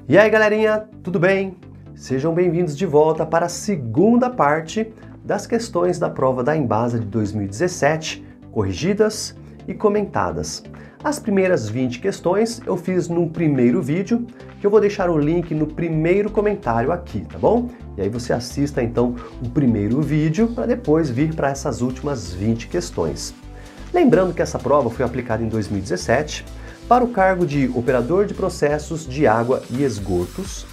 E aí, galerinha, tudo bem? Sejam bem-vindos de volta para a segunda parte das questões da prova da Embasa de 2017, corrigidas e comentadas. As primeiras 20 questões eu fiz num primeiro vídeo, que eu vou deixar o link no primeiro comentário aqui, tá bom? E aí você assista então o primeiro vídeo para depois vir para essas últimas 20 questões. Lembrando que essa prova foi aplicada em 2017 para o cargo de Operador de Processos de Água e Esgotos,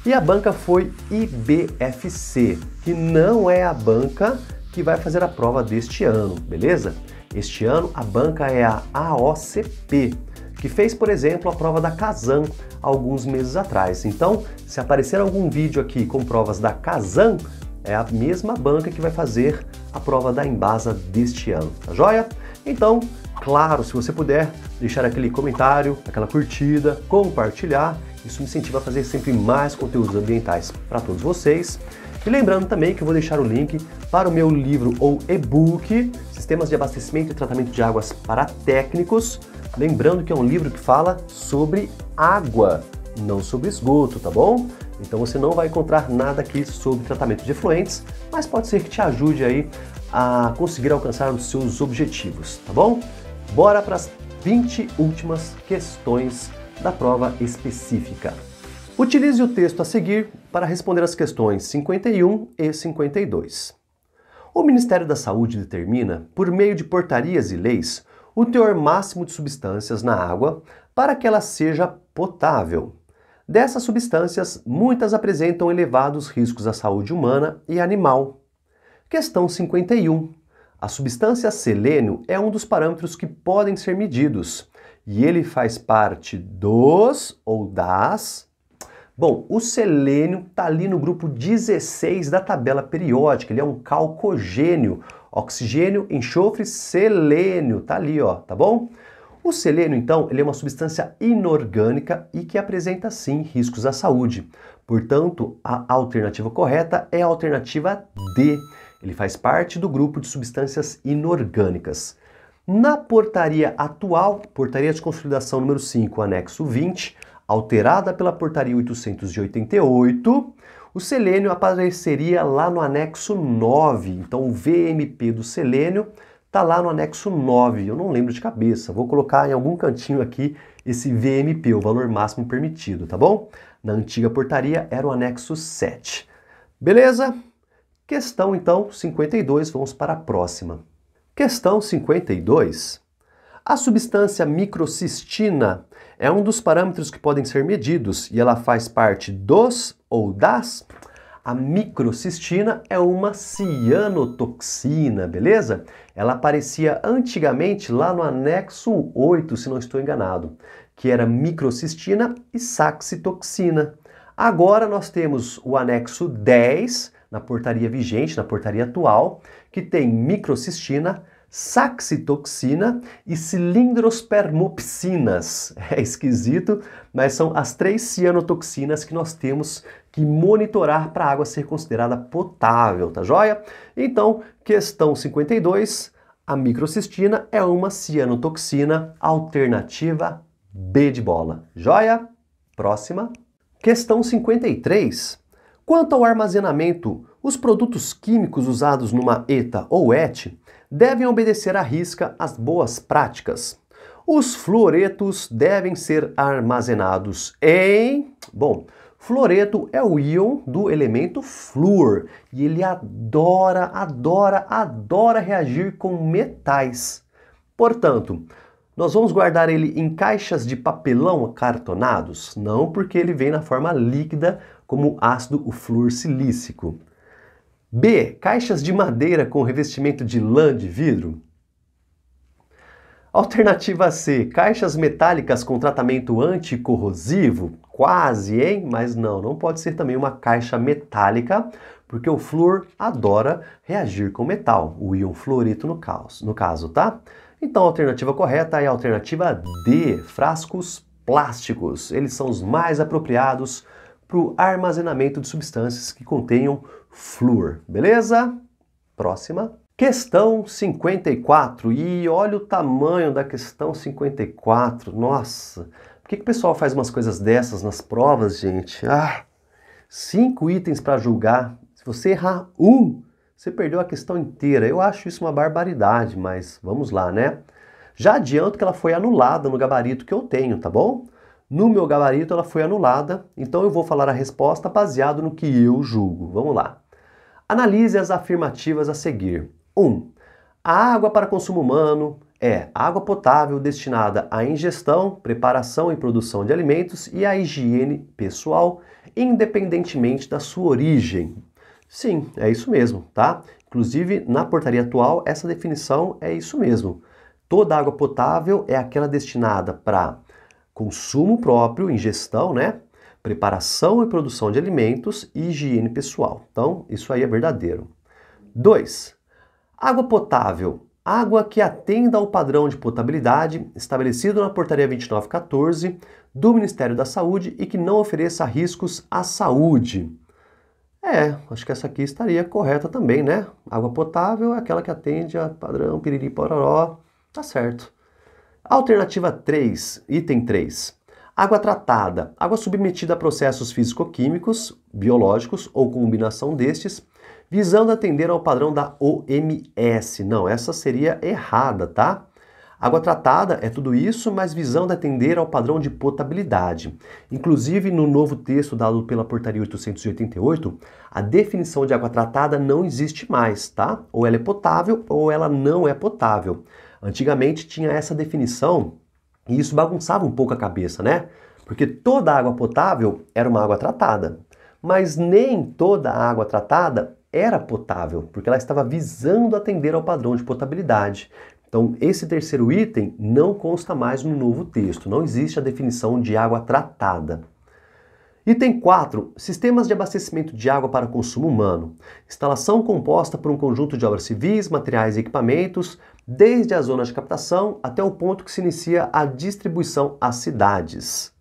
e a banca foi IBFC, que não é a banca que vai fazer a prova deste ano, beleza? Este ano a banca é a AOCP, que fez, por exemplo, a prova da Casan alguns meses atrás. Então, se aparecer algum vídeo aqui com provas da Casan, é a mesma banca que vai fazer a prova da Embasa deste ano, tá joia? Então, claro, se você puder deixar aquele comentário, aquela curtida, compartilhar, isso me incentiva a fazer sempre mais conteúdos ambientais para todos vocês. E lembrando também que eu vou deixar o link para o meu livro ou e-book, Sistemas de Abastecimento e Tratamento de Águas para Técnicos. Lembrando que é um livro que fala sobre água, não sobre esgoto, tá bom? Então você não vai encontrar nada aqui sobre tratamento de efluentes, mas pode ser que te ajude aí a conseguir alcançar os seus objetivos, tá bom? Bora para as 20 últimas questões da prova específica. Utilize o texto a seguir para responder as questões 51 e 52. O Ministério da Saúde determina, por meio de portarias e leis, o teor máximo de substâncias na água para que ela seja potável. Dessas substâncias, muitas apresentam elevados riscos à saúde humana e animal. Questão 51. A substância selênio é um dos parâmetros que podem ser medidos, e ele faz parte dos ou das... Bom, o selênio está ali no grupo 16 da tabela periódica, ele é um calcogênio, oxigênio, enxofre, selênio, tá ali, ó, tá bom? O selênio, então, ele é uma substância inorgânica e que apresenta, sim, riscos à saúde. Portanto, a alternativa correta é a alternativa D. Ele faz parte do grupo de substâncias inorgânicas. Na portaria atual, portaria de consolidação número 5, anexo 20, alterada pela portaria 888, o selênio apareceria lá no anexo 9. Então, o VMP do selênio está lá no anexo 9. Eu não lembro de cabeça. Vou colocar em algum cantinho aqui esse VMP, o valor máximo permitido, tá bom? Na antiga portaria era o anexo 7. Beleza? Questão, então, 52, vamos para a próxima. Questão 52. A substância microcistina é um dos parâmetros que podem ser medidos e ela faz parte dos ou das... A microcistina é uma cianotoxina, beleza? Ela aparecia antigamente lá no anexo 8, se não estou enganado, que era microcistina e saxitoxina. Agora nós temos o anexo 10, na portaria vigente, na portaria atual, que tem microcistina, saxitoxina e cilindrospermopsinas. É esquisito, mas são as 3 cianotoxinas que nós temos que monitorar para a água ser considerada potável, tá joia? Então, questão 52, a microcistina é uma cianotoxina, alternativa B de bola. Joia? Próxima. Questão 53. Quanto ao armazenamento, os produtos químicos usados numa ETA ou ET devem obedecer à risca às boas práticas. Os fluoretos devem ser armazenados em... Bom, fluoreto é o íon do elemento flúor e ele adora reagir com metais. Portanto, nós vamos guardar ele em caixas de papelão acartonados? Não, porque ele vem na forma líquida como ácido fluorsilícico. B. Caixas de madeira com revestimento de lã de vidro? Alternativa C. Caixas metálicas com tratamento anticorrosivo? Quase, hein? Mas não pode ser também uma caixa metálica, porque o flúor adora reagir com metal, o íon fluorito no caso, tá? Então a alternativa correta é a alternativa D. Frascos plásticos. Eles são os mais apropriados para o armazenamento de substâncias que contenham flúor, beleza? Próxima. Questão 54, e olha o tamanho da questão 54, nossa, Por que o pessoal faz umas coisas dessas nas provas, gente? 5 itens para julgar. Se você errar um, você perdeu a questão inteira. Eu acho isso uma barbaridade, mas vamos lá, né? Já adianto que ela foi anulada no gabarito que eu tenho, tá bom? No meu gabarito ela foi anulada, então eu vou falar a resposta baseado no que eu julgo. Vamos lá. Analise as afirmativas a seguir. 1. A água para consumo humano é água potável destinada à ingestão, preparação e produção de alimentos e à higiene pessoal, independentemente da sua origem. Sim, é isso mesmo, tá? Inclusive, na portaria atual, essa definição é isso mesmo. Toda água potável é aquela destinada para consumo próprio, ingestão, né? Preparação e produção de alimentos e higiene pessoal. Então, isso aí é verdadeiro. 2. Água potável. Água que atenda ao padrão de potabilidade estabelecido na Portaria 2914 do Ministério da Saúde e que não ofereça riscos à saúde. Acho que essa aqui estaria correta também, né? Água potável é aquela que atende a padrão piriri pororó. Tá certo. Alternativa 3, item 3. Água tratada. Água submetida a processos físico-químicos, biológicos ou combinação destes, visando atender ao padrão da OMS. Não, essa seria errada, tá? Água tratada é tudo isso, mas visando atender ao padrão de potabilidade. Inclusive, no novo texto dado pela Portaria 888, a definição de água tratada não existe mais, tá? Ou ela é potável ou ela não é potável. Antigamente tinha essa definição e isso bagunçava um pouco a cabeça, né? Porque toda água potável era uma água tratada, mas nem toda água tratada era potável, porque ela estava visando atender ao padrão de potabilidade. Então, esse terceiro item não consta mais no novo texto, não existe a definição de água tratada. Item 4. Sistemas de abastecimento de água para consumo humano. Instalação composta por um conjunto de obras civis, materiais e equipamentos, desde a zona de captação até o ponto que se inicia a distribuição às cidades.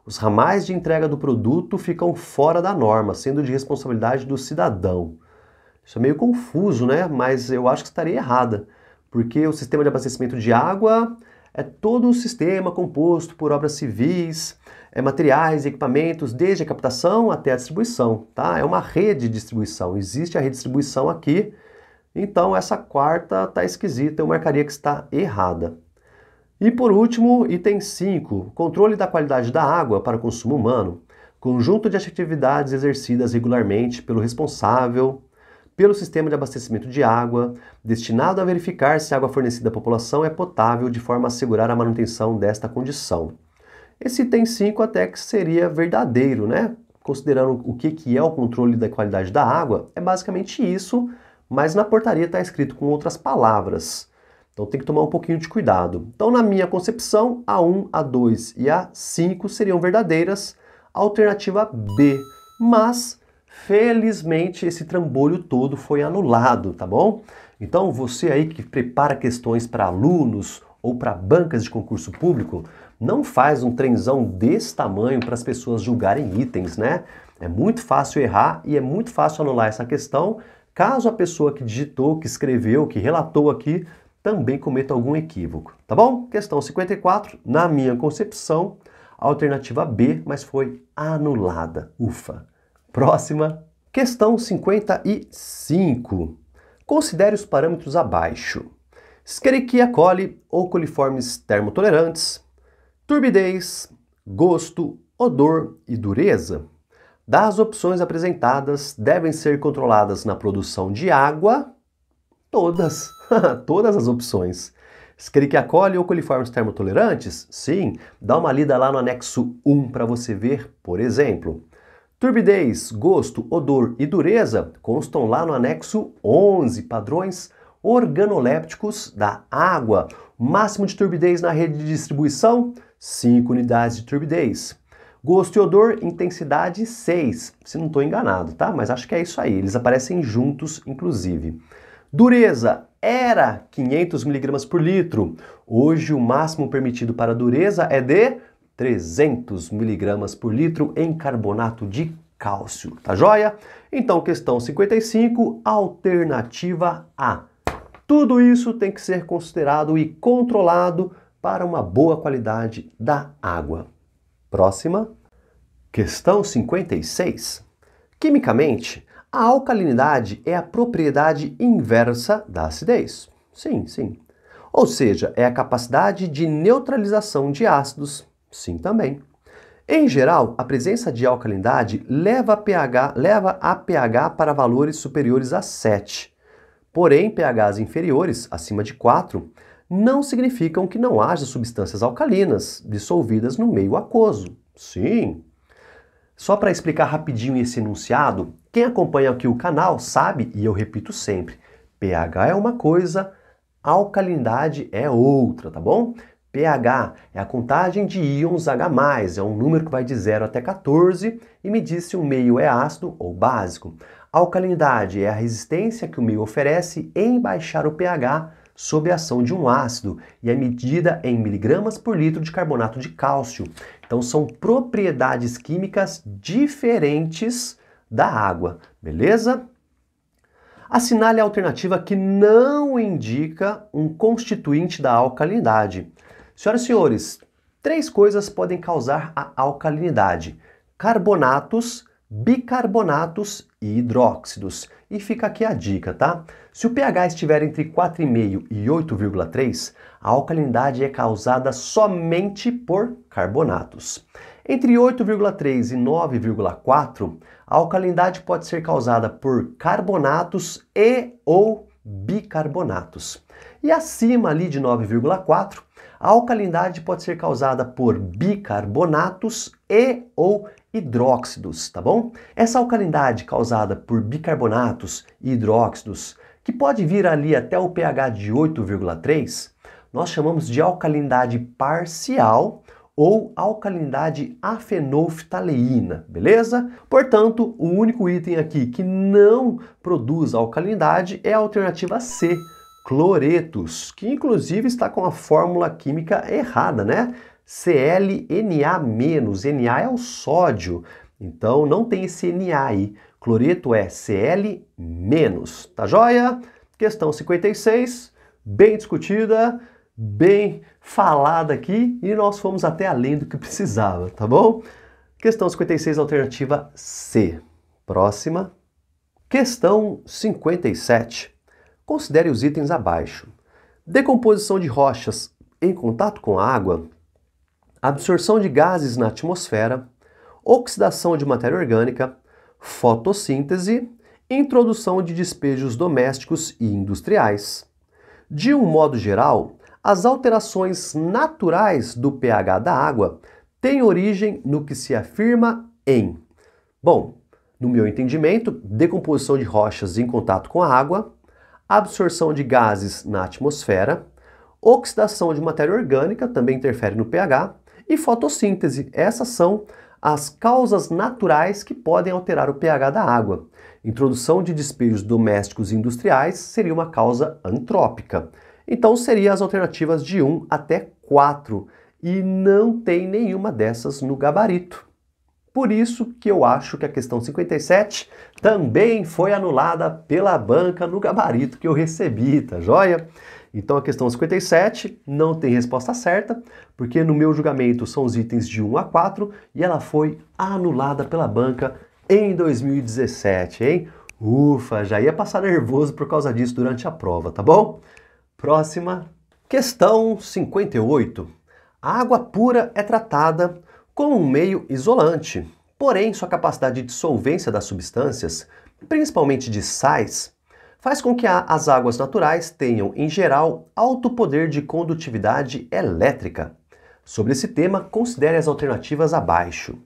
Os ramais de entrega do produto ficam fora da norma, sendo de responsabilidade do cidadão. Isso é meio confuso, né? Mas eu acho que estaria errada, porque o sistema de abastecimento de água é todo o sistema composto por obras civis, materiais e equipamentos, desde a captação até a distribuição, tá? É uma rede de distribuição, existe a redistribuição aqui, então essa quarta tá esquisita, eu marcaria que está errada. E por último, item 5, controle da qualidade da água para consumo humano, conjunto de atividades exercidas regularmente pelo responsável pelo sistema de abastecimento de água, destinado a verificar se a água fornecida à população é potável de forma a assegurar a manutenção desta condição. Esse item 5 até que seria verdadeiro, né? Considerando o que é o controle da qualidade da água, é basicamente isso, mas na portaria está escrito com outras palavras. Então tem que tomar um pouquinho de cuidado. Então, na minha concepção, a 1, a 2 e a 5 seriam verdadeiras, alternativa B. Mas, felizmente, esse trambolho todo foi anulado, tá bom? Então, você aí que prepara questões para alunos ou para bancas de concurso público, não faz um trenzão desse tamanho para as pessoas julgarem itens, né? É muito fácil errar e é muito fácil anular essa questão, caso a pessoa que digitou, que escreveu, que relatou aqui, também cometa algum equívoco, tá bom? Questão 54, na minha concepção, alternativa B, mas foi anulada. Ufa! Próxima, questão 55. Considere os parâmetros abaixo. Escherichia coli ou coliformes termotolerantes, turbidez, gosto, odor e dureza. Das opções apresentadas, devem ser controladas na produção de água, todas, todas as opções. Escherichia coli ou coliformes termotolerantes? Sim, dá uma lida lá no anexo 1 para você ver, por exemplo. Turbidez, gosto, odor e dureza constam lá no anexo 11, padrões organolépticos da água. Máximo de turbidez na rede de distribuição, 5 unidades de turbidez. Gosto e odor, intensidade 6, se não estou enganado, tá? Mas acho que é isso aí, eles aparecem juntos, inclusive. Dureza era 500 mg por litro. Hoje o máximo permitido para dureza é de 300 mg por litro em carbonato de cálcio, tá joia? Então, questão 55, alternativa A. Tudo isso tem que ser considerado e controlado para uma boa qualidade da água. Próxima. Questão 56. Quimicamente, a alcalinidade é a propriedade inversa da acidez. Sim, sim. Ou seja, é a capacidade de neutralização de ácidos. Sim, também. Em geral, a presença de alcalinidade leva a pH para valores superiores a 7. Porém, pHs inferiores, acima de 4, não significam que não haja substâncias alcalinas dissolvidas no meio aquoso. Sim. Só para explicar rapidinho esse enunciado, quem acompanha aqui o canal sabe, e eu repito sempre, pH é uma coisa, alcalinidade é outra, tá bom? pH é a contagem de íons H+, é um número que vai de 0 até 14 e me diz se o meio é ácido ou básico. Alcalinidade é a resistência que o meio oferece em baixar o pH sob a ação de um ácido e é medida em miligramas por litro de carbonato de cálcio. Então são propriedades químicas diferentes da água, beleza? Assinale a alternativa que não indica um constituinte da alcalinidade. Senhoras e senhores, 3 coisas podem causar a alcalinidade: carbonatos, bicarbonatos e hidróxidos. E fica aqui a dica, tá? Se o pH estiver entre 4,5 e 8,3, a alcalinidade é causada somente por carbonatos. Entre 8,3 e 9,4, a alcalinidade pode ser causada por carbonatos e ou bicarbonatos. E acima ali de 9,4, a alcalinidade pode ser causada por bicarbonatos e ou hidróxidos, tá bom? Essa alcalinidade causada por bicarbonatos e hidróxidos, que pode vir ali até o pH de 8,3, nós chamamos de alcalinidade parcial ou alcalinidade afenolftaleína, beleza? Portanto, o único item aqui que não produz alcalinidade é a alternativa C, cloretos, que inclusive está com a fórmula química errada, né? ClNa-, Na é o sódio, então não tem esse Na aí. Cloreto é Cl-, tá joia? Questão 56, bem discutida, bem falada aqui e nós fomos até além do que precisava, tá bom? Questão 56, alternativa C. Próxima. Questão 57. Considere os itens abaixo. Decomposição de rochas em contato com a água, absorção de gases na atmosfera, oxidação de matéria orgânica, fotossíntese, introdução de despejos domésticos e industriais. De um modo geral, as alterações naturais do pH da água têm origem no que se afirma em... Bom, no meu entendimento, decomposição de rochas em contato com a água, absorção de gases na atmosfera, oxidação de matéria orgânica, também interfere no pH, e fotossíntese. Essas são as causas naturais que podem alterar o pH da água. Introdução de despejos domésticos e industriais seria uma causa antrópica. Então seriam as alternativas de 1 até 4 e não tem nenhuma dessas no gabarito. Por isso que eu acho que a questão 57 também foi anulada pela banca no gabarito que eu recebi, tá joia? Então a questão 57 não tem resposta certa, porque no meu julgamento são os itens de 1 a 4 e ela foi anulada pela banca em 2017, hein? Ufa, já ia passar nervoso por causa disso durante a prova, tá bom? Próxima. Questão 58. A água pura é tratada como um meio isolante, porém sua capacidade de dissolvência das substâncias, principalmente de sais, faz com que as águas naturais tenham, em geral, alto poder de condutividade elétrica. Sobre esse tema, considere as alternativas abaixo.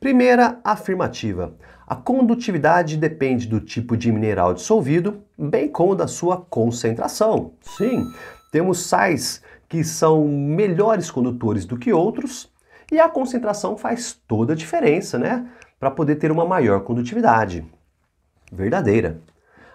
Primeira afirmativa. A condutividade depende do tipo de mineral dissolvido, bem como da sua concentração. Sim, temos sais que são melhores condutores do que outros, e a concentração faz toda a diferença, né? Para poder ter uma maior condutividade. Verdadeira.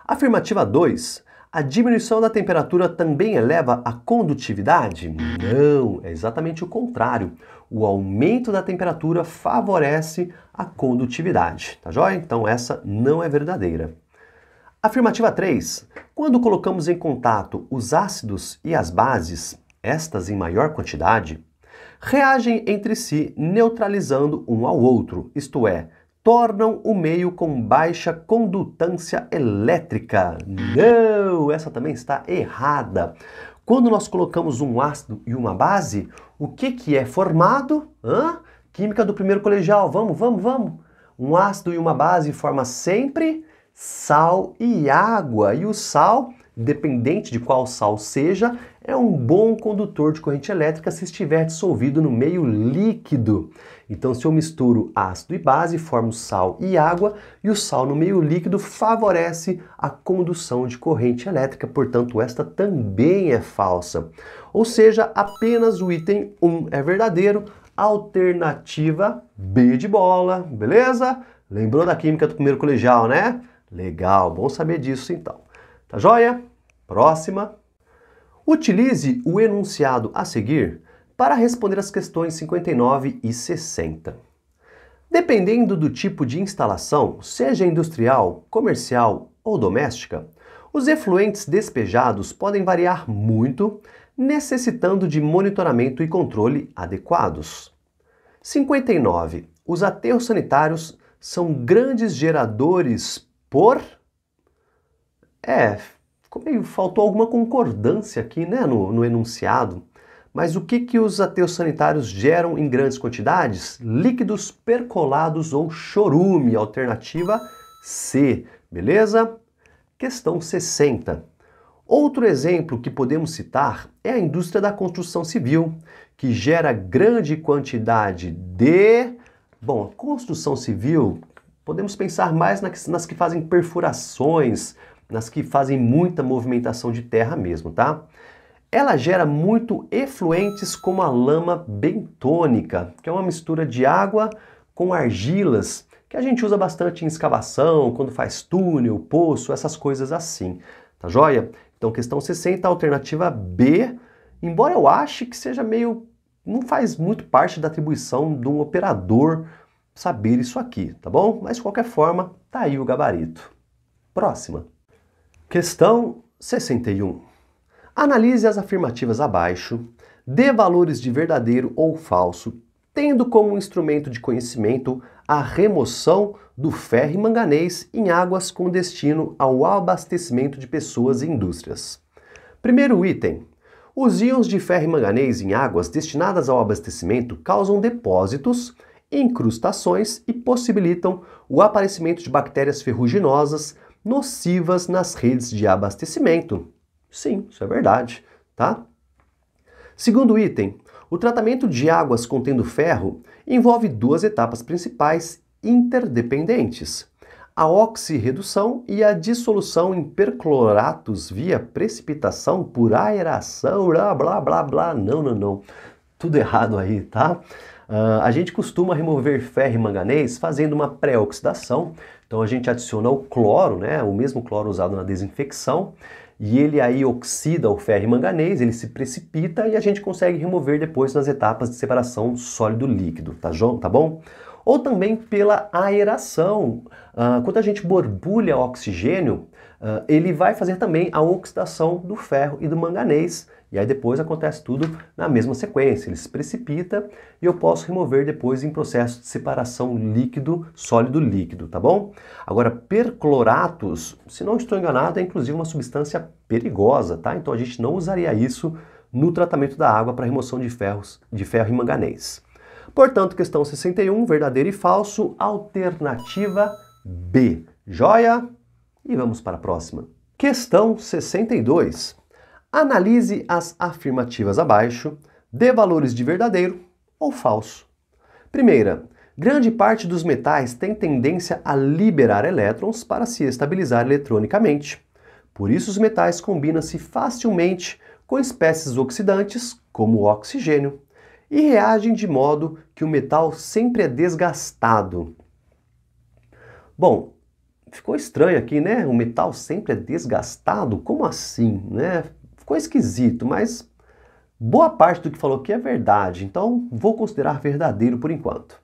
Afirmativa 2. A diminuição da temperatura também eleva a condutividade? Não, é exatamente o contrário. O aumento da temperatura favorece a condutividade, tá joia? Então essa não é verdadeira. Afirmativa 3. Quando colocamos em contato os ácidos e as bases, estas em maior quantidade, reagem entre si neutralizando um ao outro, isto é, tornam o meio com baixa condutância elétrica. Não, essa também está errada. Quando nós colocamos um ácido e uma base, o que é formado? Química do primeiro colegial, vamos. Um ácido e uma base forma sempre sal e água. E o sal, independente de qual sal seja, é um bom condutor de corrente elétrica se estiver dissolvido no meio líquido. Então, se eu misturo ácido e base, formo sal e água, e o sal no meio líquido favorece a condução de corrente elétrica, portanto, esta também é falsa. Ou seja, apenas o item 1 é verdadeiro, alternativa B de bola, beleza? Lembrou da química do primeiro colegial, né? Legal, bom saber disso então. Tá joia? Próxima. Utilize o enunciado a seguir para responder as questões 59 e 60. Dependendo do tipo de instalação, seja industrial, comercial ou doméstica, os efluentes despejados podem variar muito, necessitando de monitoramento e controle adequados. 59. Os aterros sanitários são grandes geradores por... faltou alguma concordância aqui, né, no enunciado. Mas o que os aterros sanitários geram em grandes quantidades? Líquidos percolados ou chorume, alternativa C, beleza? Questão 60. Outro exemplo que podemos citar é a indústria da construção civil, que gera grande quantidade de... Bom, construção civil, podemos pensar mais nas que fazem perfurações, nas que fazem muita movimentação de terra mesmo, tá? Ela gera muito efluentes como a lama bentônica, que é uma mistura de água com argilas, que a gente usa bastante em escavação, quando faz túnel, poço, essas coisas assim. Tá joia? Então, questão 60, alternativa B, embora eu ache que seja meio... não faz muito parte da atribuição de um operador saber isso aqui, tá bom? Mas, de qualquer forma, tá aí o gabarito. Próxima. Questão 61. Analise as afirmativas abaixo, dê valores de verdadeiro ou falso, tendo como instrumento de conhecimento a remoção do ferro e manganês em águas com destino ao abastecimento de pessoas e indústrias. Primeiro item. Os íons de ferro e manganês em águas destinadas ao abastecimento causam depósitos, incrustações e possibilitam o aparecimento de bactérias ferruginosas nocivas nas redes de abastecimento. Sim, isso é verdade, tá? Segundo item, o tratamento de águas contendo ferro envolve duas etapas principais interdependentes: a oxirredução e a dissolução em percloratos via precipitação por aeração, blá blá blá blá. Não. Tudo errado aí, tá? A gente costuma remover ferro e manganês fazendo uma pré-oxidação. Então a gente adiciona o cloro, né? O mesmo cloro usado na desinfecção. E ele aí oxida o ferro e manganês, ele se precipita e a gente consegue remover depois nas etapas de separação sólido-líquido, tá bom? Ou também pela aeração. Quando a gente borbulha oxigênio, ele vai fazer também a oxidação do ferro e do manganês. E aí depois acontece tudo na mesma sequência, ele se precipita e eu posso remover depois em processo de separação líquido, sólido-líquido, tá bom? Agora, percloratos, se não estou enganado, é inclusive uma substância perigosa, tá? Então a gente não usaria isso no tratamento da água para remoção de ferro e manganês. Portanto, questão 61, verdadeiro e falso, alternativa B. Joia? E vamos para a próxima. Questão 62. Analise as afirmativas abaixo, dê valores de verdadeiro ou falso. Primeira, grande parte dos metais tem tendência a liberar elétrons para se estabilizar eletronicamente. Por isso os metais combinam-se facilmente com espécies oxidantes, como o oxigênio, e reagem de modo que o metal sempre é desgastado. Bom, ficou estranho aqui, né? O metal sempre é desgastado? Como assim, né? Ficou esquisito, mas boa parte do que falou aqui é verdade, então vou considerar verdadeiro por enquanto.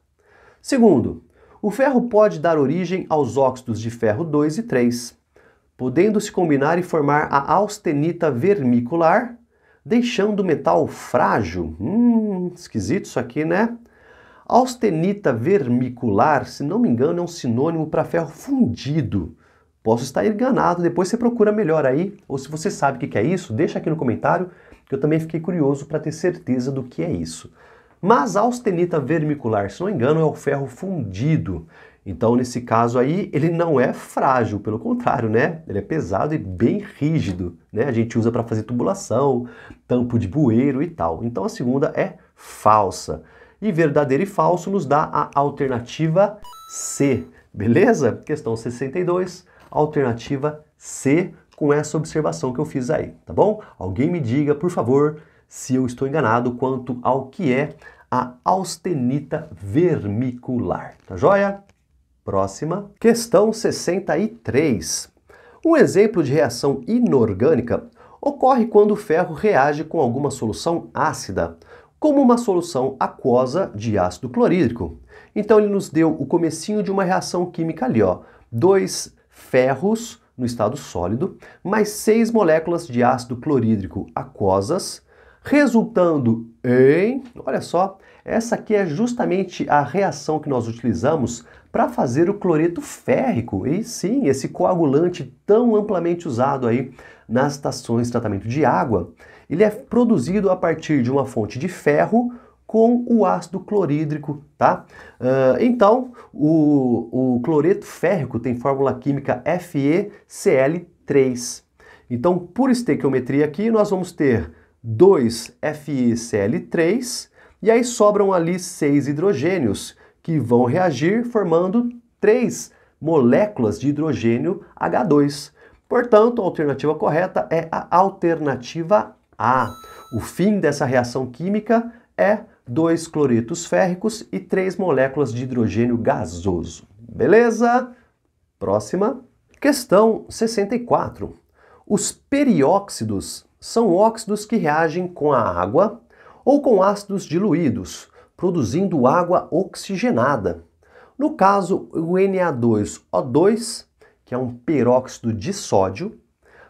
Segundo, o ferro pode dar origem aos óxidos de ferro 2 e 3, podendo se combinar e formar a austenita vermicular, deixando o metal frágil. Esquisito isso aqui, né? Austenita vermicular, se não me engano, é um sinônimo para ferro fundido. Posso estar enganado, depois você procura melhor aí, ou se você sabe o que é isso, deixa aqui no comentário, que eu também fiquei curioso para ter certeza do que é isso. Mas a austenita vermicular, se não me engano, é o ferro fundido. Então, nesse caso aí, ele não é frágil, pelo contrário, né? Ele é pesado e bem rígido, né? A gente usa para fazer tubulação, tampo de bueiro e tal. Então, a segunda é falsa. E verdadeiro e falso nos dá a alternativa C, beleza? Questão 62, alternativa C, com essa observação que eu fiz aí, tá bom? Alguém me diga, por favor, se eu estou enganado quanto ao que é a austenita vermicular, tá joia? Próxima. Questão 63. Um exemplo de reação inorgânica ocorre quando o ferro reage com alguma solução ácida, como uma solução aquosa de ácido clorídrico. Então ele nos deu o comecinho de uma reação química ali, ó. 2 ferros no estado sólido, mais 6 moléculas de ácido clorídrico aquosas, resultando em, olha só, essa aqui é justamente a reação que nós utilizamos para fazer o cloreto férrico. E sim, esse coagulante tão amplamente usado aí nas estações de tratamento de água, ele é produzido a partir de uma fonte de ferro com o ácido clorídrico, tá? Então, o cloreto férrico tem fórmula química FeCl3. Então, por estequiometria aqui, nós vamos ter 2 FeCl3 e aí sobram ali 6 hidrogênios que vão reagir formando 3 moléculas de hidrogênio H2. Portanto, a alternativa correta é a alternativa A. O fim dessa reação química é 2 cloretos férricos e 3 moléculas de hidrogênio gasoso. Beleza? Próxima. Questão 64. Os perióxidos são óxidos que reagem com a água ou com ácidos diluídos, produzindo água oxigenada. No caso, o Na2O2, que é um peróxido de sódio,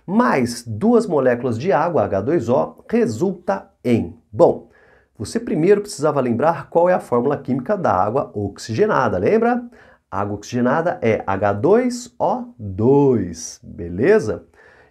mais 2 moléculas de água, H2O, resulta em... Bom, você primeiro precisava lembrar qual é a fórmula química da água oxigenada, lembra? Água oxigenada é H2O2, beleza?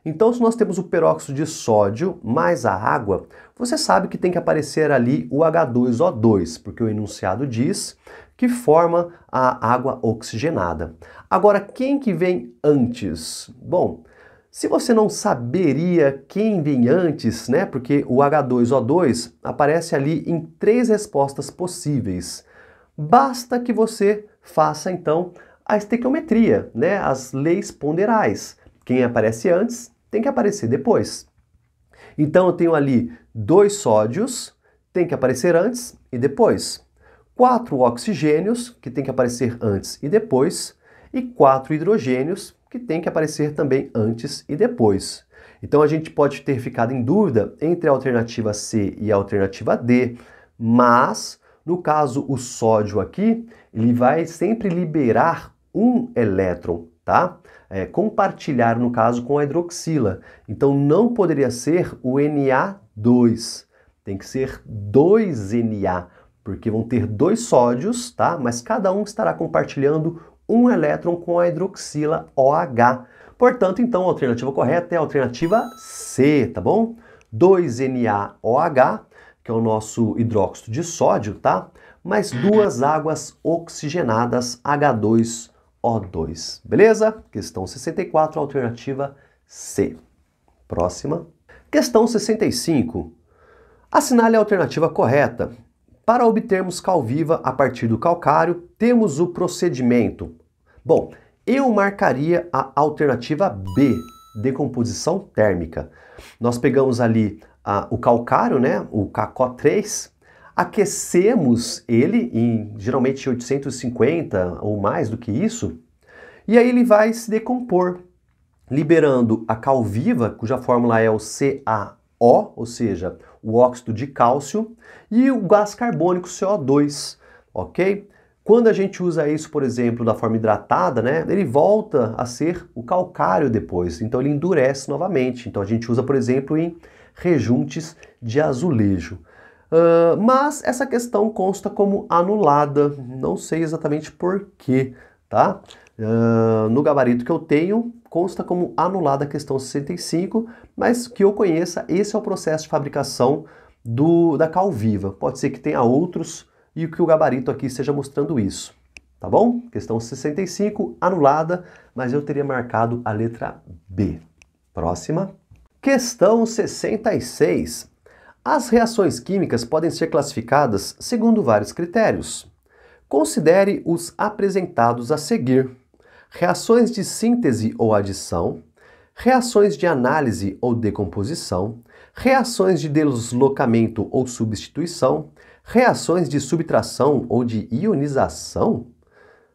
Então, se nós temos o peróxido de sódio mais a água, você sabe que tem que aparecer ali o H2O2, porque o enunciado diz que forma a água oxigenada. Agora, quem que vem antes? Bom, se você não saberia quem vem antes, né? Porque o H2O2 aparece ali em 3 respostas possíveis. Basta que você faça, então, a estequiometria, né? As leis ponderais. Quem aparece antes tem que aparecer depois. Então eu tenho ali 2 sódios, tem que aparecer antes e depois. 4 oxigênios, que tem que aparecer antes e depois. E 4 hidrogênios, que tem que aparecer também antes e depois. Então a gente pode ter ficado em dúvida entre a alternativa C e a alternativa D, mas no caso o sódio aqui, ele vai sempre liberar um elétron, tá? Compartilhar, no caso, com a hidroxila. Então não poderia ser o Na2, tem que ser 2Na, porque vão ter 2 sódios, tá? Mas cada um estará compartilhando um elétron com a hidroxila OH. Portanto, então, a alternativa correta é a alternativa C, tá bom? 2NaOH, que é o nosso hidróxido de sódio, tá? Mais 2 águas oxigenadas, H2O2. Beleza? Questão 64, alternativa C. Próxima. Questão 65. Assinale a alternativa correta. Para obtermos cal viva a partir do calcário, temos o procedimento. Bom, eu marcaria a alternativa B, decomposição térmica. Nós pegamos ali o calcário, né, o KCO3, aquecemos ele em geralmente 850 ou mais do que isso, e aí ele vai se decompor, liberando a cal viva, cuja fórmula é o CaO, ou seja, o óxido de cálcio, e o gás carbônico CO2, ok? Quando a gente usa isso, por exemplo, da forma hidratada, né, ele volta a ser o calcário depois, então ele endurece novamente. Então a gente usa, por exemplo, em rejuntes de azulejo. Mas essa questão consta como anulada, não sei exatamente por quê, tá? No gabarito que eu tenho, consta como anulada a questão 65, mas que eu conheça, esse é o processo de fabricação da cal viva. Pode ser que tenha outros e que o gabarito aqui esteja mostrando isso, tá bom? Questão 65, anulada, mas eu teria marcado a letra B. Próxima. Questão 66. As reações químicas podem ser classificadas segundo vários critérios. Considere os apresentados a seguir: reações de síntese ou adição, reações de análise ou decomposição, reações de deslocamento ou substituição, reações de subtração ou de ionização,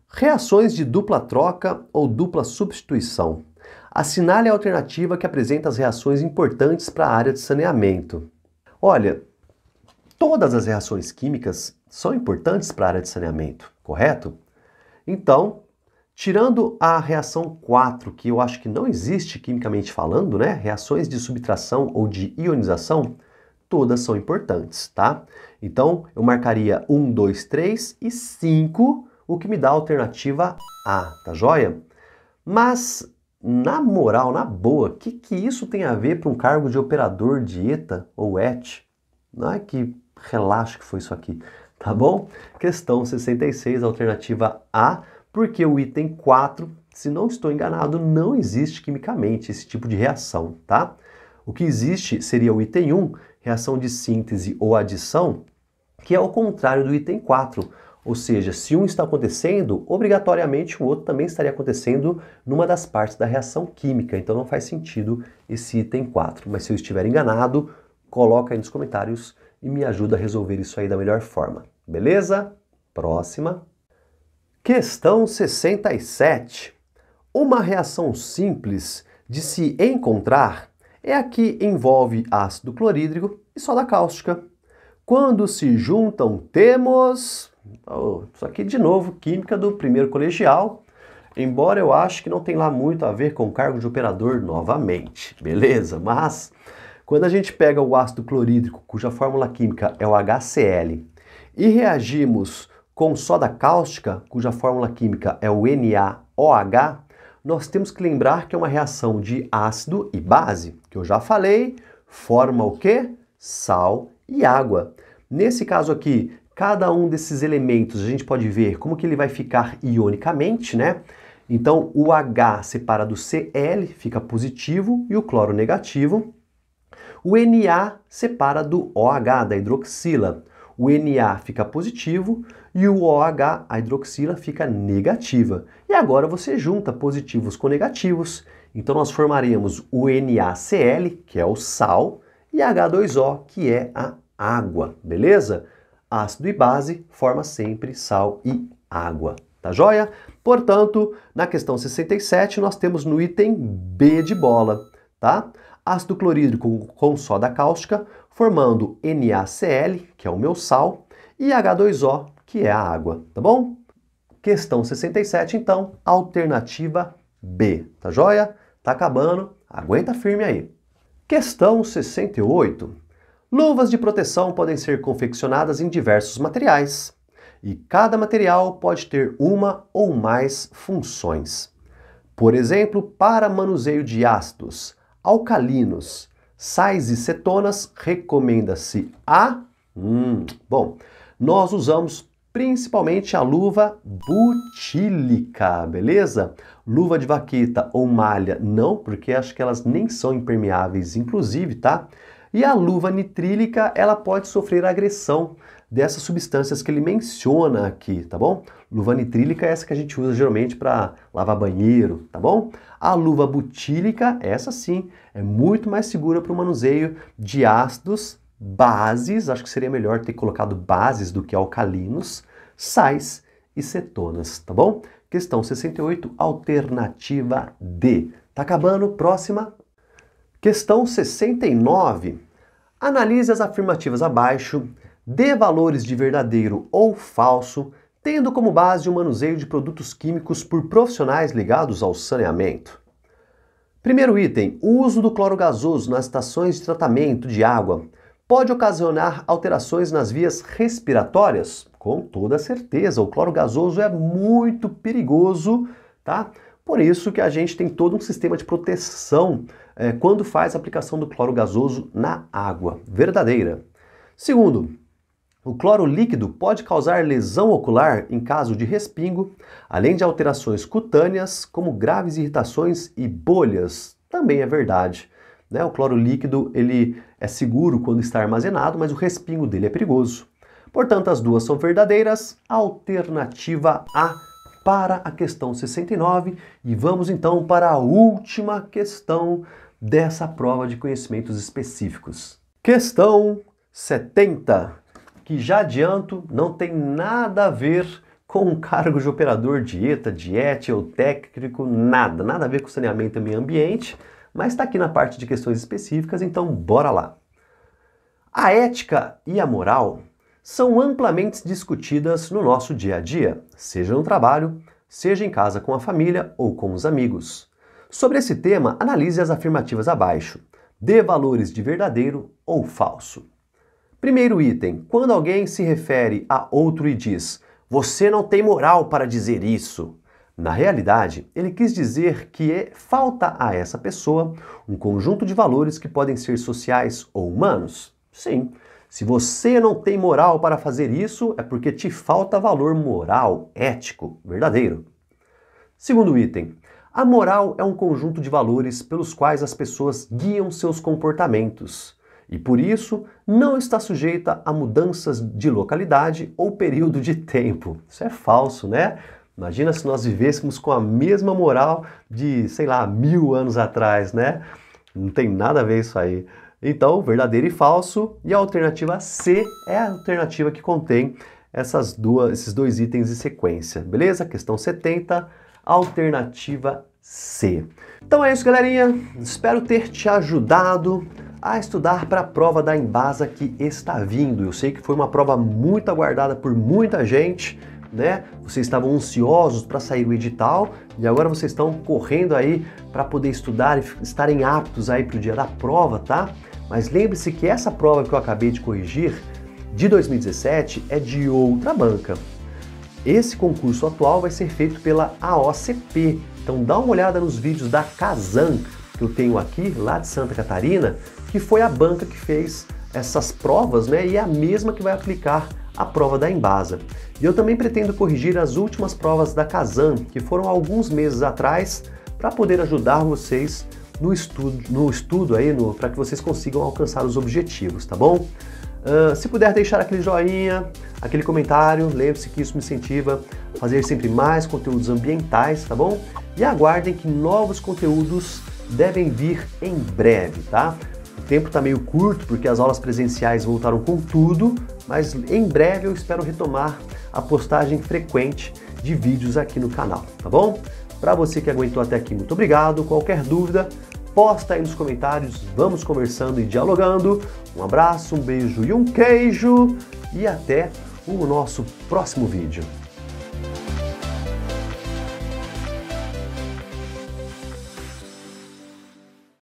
reações de dupla troca ou dupla substituição. Assinale a alternativa que apresenta as reações importantes para a área de saneamento. Olha, todas as reações químicas são importantes para a área de saneamento, correto? Então, tirando a reação 4, que eu acho que não existe quimicamente falando, né? Reações de subtração ou de ionização, todas são importantes, tá? Então, eu marcaria 1, 2, 3 e 5, o que me dá a alternativa A, tá joia? Mas, na moral, na boa, o que isso tem a ver para um cargo de operador de ETA ou ET? Ai, que relaxo que foi isso aqui, tá bom? Questão 66, alternativa A, porque o item 4, se não estou enganado, não existe quimicamente esse tipo de reação, tá? O que existe seria o item 1, reação de síntese ou adição, que é o contrário do item 4. Ou seja, se um está acontecendo, obrigatoriamente o outro também estaria acontecendo numa das partes da reação química. Então não faz sentido esse item 4. Mas se eu estiver enganado, coloca aí nos comentários e me ajuda a resolver isso aí da melhor forma. Beleza? Próxima. Questão 67. Uma reação simples de se encontrar é a que envolve ácido clorídrico e soda cáustica. Quando se juntam, temos... isso aqui de novo, química do primeiro colegial, embora eu acho que não tem lá muito a ver com o cargo de operador novamente, beleza? Mas quando a gente pega o ácido clorídrico, cuja fórmula química é o HCl, e reagimos com soda cáustica, cuja fórmula química é o NaOH, nós temos que lembrar que é uma reação de ácido e base, que eu já falei, forma o quê? Sal e água. Nesse caso aqui, cada um desses elementos a gente pode ver como que ele vai ficar ionicamente, né? Então o H separa do Cl, fica positivo, e o cloro negativo. O Na separa do OH, da hidroxila. O Na fica positivo e o OH, a hidroxila, fica negativa. E agora você junta positivos com negativos. Então nós formaremos o NaCl, que é o sal, e H2O, que é a água, beleza? Ácido e base forma sempre sal e água, tá joia? Portanto, na questão 67, nós temos no item B de bola, tá? Ácido clorídrico com soda cáustica, formando NaCl, que é o meu sal, e H2O, que é a água, tá bom? Questão 67, então, alternativa B, tá joia? Tá acabando, aguenta firme aí. Questão 68. Luvas de proteção podem ser confeccionadas em diversos materiais, e cada material pode ter uma ou mais funções. Por exemplo, para manuseio de ácidos, alcalinos, sais e cetonas, recomenda-se a... Bom, nós usamos principalmente a luva butílica, beleza? Luva de vaqueta ou malha, não, porque acho que elas nem são impermeáveis, inclusive, tá? E a luva nitrílica, ela pode sofrer agressão dessas substâncias que ele menciona aqui, tá bom? Luva nitrílica é essa que a gente usa geralmente para lavar banheiro, tá bom? A luva butílica, essa sim, é muito mais segura para o manuseio de ácidos, bases, acho que seria melhor ter colocado bases do que alcalinos, sais e cetonas, tá bom? Questão 68, alternativa D. Tá acabando, próxima. Questão 69. Analise as afirmativas abaixo, dê valores de verdadeiro ou falso, tendo como base o manuseio de produtos químicos por profissionais ligados ao saneamento. Primeiro item, o uso do cloro gasoso nas estações de tratamento de água pode ocasionar alterações nas vias respiratórias? Com toda certeza, o cloro gasoso é muito perigoso, tá? Por isso que a gente tem todo um sistema de proteção quando faz a aplicação do cloro gasoso na água, verdadeira. Segundo, o cloro líquido pode causar lesão ocular em caso de respingo, além de alterações cutâneas, como graves irritações e bolhas. Também é verdade, né? O cloro líquido ele é seguro quando está armazenado, mas o respingo dele é perigoso. Portanto, as duas são verdadeiras. Alternativa A para a questão 69. E vamos então para a última questão dessa prova de conhecimentos específicos. Questão 70, que já adianto, não tem nada a ver com o cargo de operador de ETA, DIET ou técnico, nada a ver com saneamento e meio ambiente, mas está aqui na parte de questões específicas, então bora lá. A ética e a moral são amplamente discutidas no nosso dia a dia, seja no trabalho, seja em casa com a família ou com os amigos. Sobre esse tema, analise as afirmativas abaixo. Dê valores de verdadeiro ou falso. Primeiro item, quando alguém se refere a outro e diz "você não tem moral para dizer isso", na realidade, ele quis dizer que falta a essa pessoa um conjunto de valores que podem ser sociais ou humanos. Sim, se você não tem moral para fazer isso, é porque te falta valor moral, ético, verdadeiro. Segundo item, a moral é um conjunto de valores pelos quais as pessoas guiam seus comportamentos e, por isso, não está sujeita a mudanças de localidade ou período de tempo. Isso é falso, né? Imagina se nós vivêssemos com a mesma moral de, sei lá, 1000 anos atrás, né? Não tem nada a ver isso aí. Então, verdadeiro e falso, e a alternativa C é a alternativa que contém esses dois itens em sequência, beleza? Questão 70, alternativa C. Então é isso, galerinha. Espero ter te ajudado a estudar para a prova da Embasa que está vindo. Eu sei que foi uma prova muito aguardada por muita gente, né? Vocês estavam ansiosos para sair o edital e agora vocês estão correndo aí para poder estudar e estarem aptos aí para o dia da prova, tá? Mas lembre-se que essa prova que eu acabei de corrigir, de 2017, é de outra banca. Esse concurso atual vai ser feito pela AOCP, então dá uma olhada nos vídeos da Kazan, que eu tenho aqui, lá de Santa Catarina, que foi a banca que fez essas provas, né? E é a mesma que vai aplicar a prova da Embasa. E eu também pretendo corrigir as últimas provas da Kazan, que foram alguns meses atrás, para poder ajudar vocês no estudo aí, para que vocês consigam alcançar os objetivos, tá bom? Se puder deixar aquele joinha, aquele comentário, lembre-se que isso me incentiva a fazer sempre mais conteúdos ambientais, tá bom? E aguardem que novos conteúdos devem vir em breve, tá? O tempo tá meio curto porque as aulas presenciais voltaram com tudo, mas em breve eu espero retomar a postagem frequente de vídeos aqui no canal, tá bom? Para você que aguentou até aqui, muito obrigado. Qualquer dúvida, posta aí nos comentários, vamos conversando e dialogando. Um abraço, um beijo e um queijo e até o nosso próximo vídeo.